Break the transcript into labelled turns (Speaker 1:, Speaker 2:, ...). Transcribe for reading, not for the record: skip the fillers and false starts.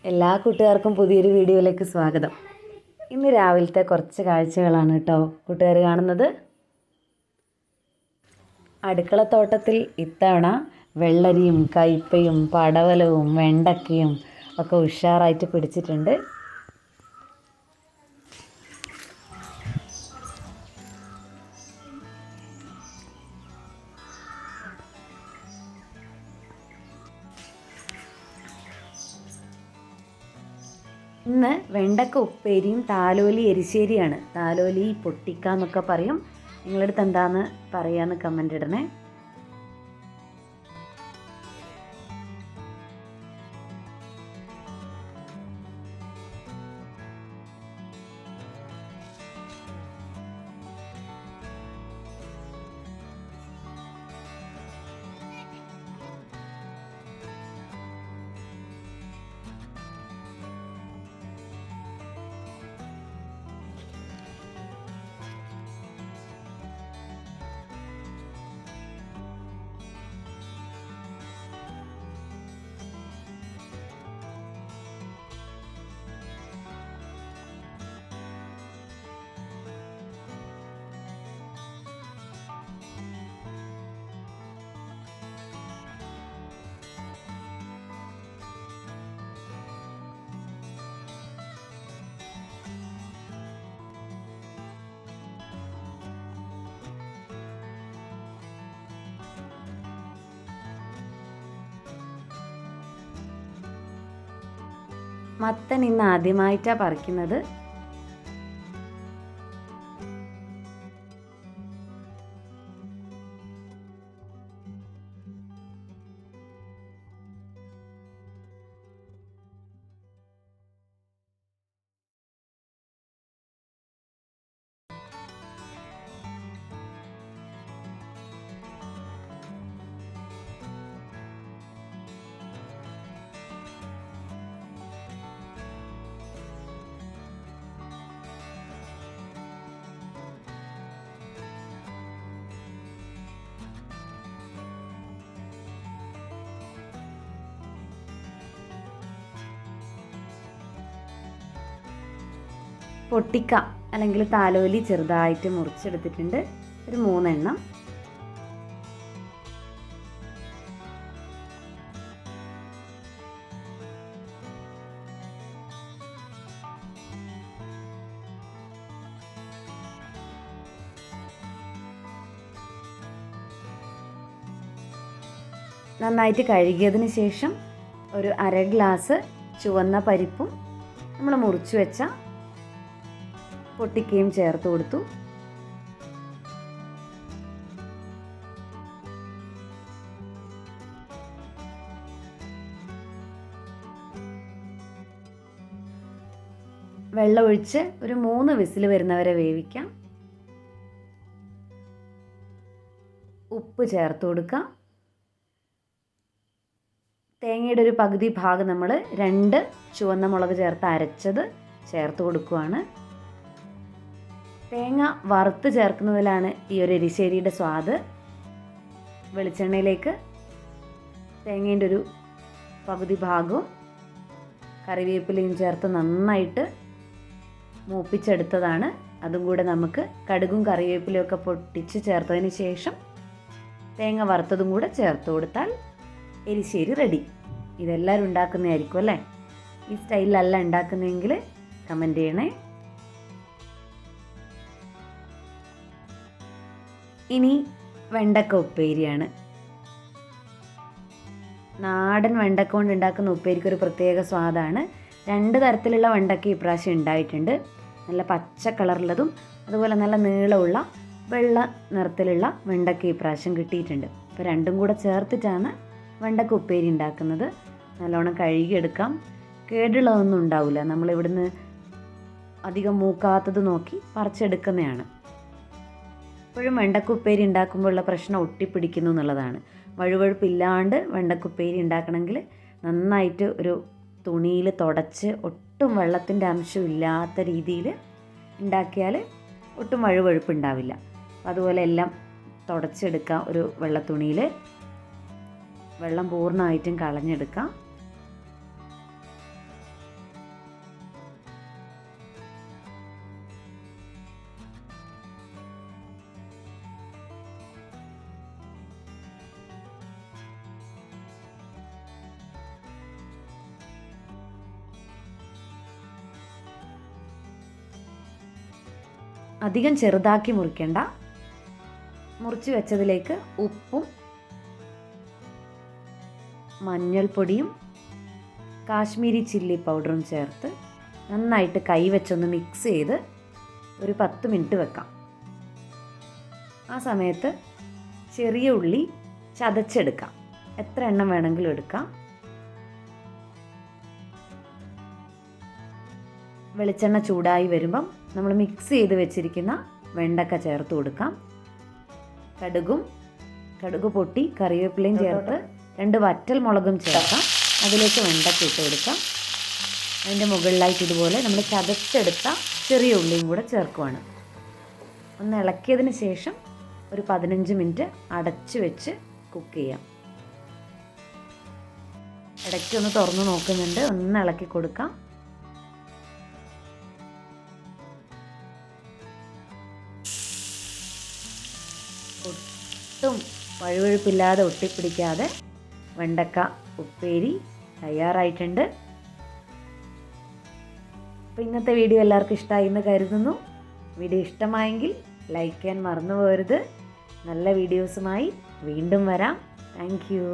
Speaker 1: എല്ലാ കൂട്ടുകാർക്കും പുതിയൊരു വീഡിയോയിലേക്ക് സ്വാഗതം. ഇന്ന് രാവിലത്തെ കുറച്ച് കാഴ്ചകളാണ് കേട്ടോ കൂട്ടുകാർ കാണുന്നത്. അടുക്കളത്തോട്ടത്തിൽ ഇത്തവണ വെള്ളരിയും കയ്പയും പടവലവും വെണ്ടക്കയും ഒക്കെ ഉഷാറായിട്ട് പിടിച്ചിട്ടുണ്ട്. ഇന്ന് വെണ്ടക്ക ഉപ്പേരിയും താലോലി എരിശ്ശേരിയാണ്. താലോലി പൊട്ടിക്ക എന്നൊക്കെ പറയും. നിങ്ങളടുത്ത് എന്താന്ന് പറയാന്ന് കമൻ്റ് ഇടണേ. മത്തൻ ഇന്ന് ആദ്യമായിട്ടാണ് പറിക്കുന്നത്. പൊട്ടിക്ക അല്ലെങ്കിൽ താലോലി ചെറുതായിട്ട് മുറിച്ചെടുത്തിട്ടുണ്ട്, ഒരു 3 എണ്ണം. നന്നായിട്ട് കഴുകിയതിന് ശേഷം ഒരു 1/2 ഗ്ലാസ് ചുവന്ന പരിപ്പും നമ്മൾ മുറിച്ച് വെച്ച പൊട്ടിക്കയും ചേർത്ത് കൊടുത്തു. വെള്ളം ഒഴിച്ച് ഒരു 3 വിസിൽ വരുന്നവരെ വേവിക്കാം. ഉപ്പ് ചേർത്ത് കൊടുക്കാം. തേങ്ങയുടെ ഒരു പകുതി ഭാഗം നമ്മൾ 2 ചുവന്ന മുളക് ചേർത്ത് അരച്ചത് ചേർത്ത് കൊടുക്കുകയാണ്. തേങ്ങ വറുത്ത് ചേർക്കുന്നതിലാണ് ഈ ഒരു എരിശ്ശേരിയുടെ സ്വാദ്. വെളിച്ചെണ്ണയിലേക്ക് തേങ്ങേൻ്റെ ഒരു പകുതി ഭാഗവും കറിവേപ്പിലയും ചേർത്ത് നന്നായിട്ട് മൂപ്പിച്ചെടുത്തതാണ്. അതും കൂടെ നമുക്ക് കടുകും കറിവേപ്പിലയും ഒക്കെ പൊട്ടിച്ച് ചേർത്തതിന് ശേഷം തേങ്ങ വറുത്തതും കൂടെ ചേർത്ത് കൊടുത്താൽ എരിശ്ശേരി റെഡി. ഇതെല്ലാവരും ഉണ്ടാക്കുന്നതായിരിക്കും അല്ലേ? ഈ സ്റ്റൈലിലല്ല ഉണ്ടാക്കുന്നതെങ്കിൽ കമൻറ്റ് ചെയ്യണേ. ഇനി വെണ്ടക്ക ഉപ്പേരിയാണ്. നാടൻ വെണ്ടക്ക കൊണ്ട് ഉണ്ടാക്കുന്ന ഉപ്പേരിക്ക് ഒരു പ്രത്യേക സ്വാദാണ്. 2 തരത്തിലുള്ള വെണ്ടക്ക ഇപ്രാവശ്യം ഉണ്ടായിട്ടുണ്ട്. നല്ല പച്ച കളറുള്ളതും അതുപോലെ നല്ല നീളമുള്ള വെള്ള നിറത്തിലുള്ള വെണ്ടക്ക ഇപ്രാവശ്യം കിട്ടിയിട്ടുണ്ട്. അപ്പോൾ രണ്ടും കൂടെ ചേർത്തിട്ടാണ് വെണ്ടക്ക ഉപ്പേരി ഉണ്ടാക്കുന്നത്. നല്ലോണം കഴുകിയെടുക്കാം. കേടുള്ളതൊന്നും ഉണ്ടാവില്ല. നമ്മളിവിടുന്ന് അധികം മൂക്കാത്തത് നോക്കി പറിച്ചെടുക്കുന്നതാണ്. എപ്പോഴും വെണ്ടക്കുപ്പേരി ഉണ്ടാക്കുമ്പോഴുള്ള പ്രശ്നം ഒട്ടിപ്പിടിക്കുന്നു എന്നുള്ളതാണ്. വഴുവഴുപ്പില്ലാണ്ട് വെണ്ടക്കുപ്പേരി ഉണ്ടാക്കണമെങ്കിൽ നന്നായിട്ട് ഒരു തുണിയിൽ തുടച്ച് ഒട്ടും വെള്ളത്തിൻ്റെ അംശം ഇല്ലാത്ത രീതിയിൽ ഉണ്ടാക്കിയാൽ ഒട്ടും വഴുവഴുപ്പ് ഉണ്ടാവില്ല. അതുപോലെ എല്ലാം തുടച്ചെടുക്കാം. ഒരു വെള്ളത്തുണിയിൽ വെള്ളം പൂർണ്ണമായിട്ടും കളഞ്ഞെടുക്കാം. അധികം ചെറുതാക്കി മുറിക്കേണ്ട. മുറിച്ച് വെച്ചതിലേക്ക് ഉപ്പും മഞ്ഞൾപ്പൊടിയും കാശ്മീരി ചില്ലി പൗഡറും ചേർത്ത് നന്നായിട്ട് കൈ വെച്ചൊന്ന് മിക്സ് ചെയ്ത് ഒരു 10 മിനിറ്റ് വെക്കാം. ആ സമയത്ത് ചെറിയ ഉള്ളി ചതച്ചെടുക്കാം. എത്ര എണ്ണം വേണമെങ്കിലും എടുക്കാം. വെളിച്ചെണ്ണ ചൂടായി വരുമ്പം നമ്മൾ മിക്സ് ചെയ്ത് വെച്ചിരിക്കുന്ന വെണ്ടക്ക ചേർത്ത് കൊടുക്കാം. കടുക് പൊട്ടി കറിവേപ്പിലയും ചേർത്ത് 2 വറ്റൽ മുളകും ചേർക്കാം. അതിലേക്ക് വെണ്ടക്ക ഇട്ട് കൊടുക്കാം. അതിൻ്റെ മുകളിലായിട്ട് ഇതുപോലെ നമ്മൾ ചതച്ചെടുത്ത ചെറിയ ഉള്ളിയും കൂടെ ചേർക്കുവാണ്. ഒന്ന് ഇളക്കിയതിന് ശേഷം ഒരു 15 മിനിറ്റ് അടച്ച് വെച്ച് കുക്ക് ചെയ്യാം. ഇടയ്ക്ക് ഒന്ന് തുറന്ന് നോക്കുന്നുണ്ട്. ഒന്ന് ഇളക്കി കൊടുക്കാം. ഒട്ടും വഴുവഴുപ്പില്ലാതെ ഒട്ടിപ്പിടിക്കാതെ വെണ്ടക്ക ഉപ്പേരി തയ്യാറായിട്ടുണ്ട്. അപ്പോൾ ഇന്നത്തെ വീഡിയോ എല്ലാവർക്കും ഇഷ്ടമായി എന്ന് കരുതുന്നു. വീഡിയോ ഇഷ്ടമായെങ്കിൽ ലൈക്ക് ചെയ്യാൻ മറന്നു പോകരുത്. നല്ല വീഡിയോസുമായി വീണ്ടും വരാം. Thank you.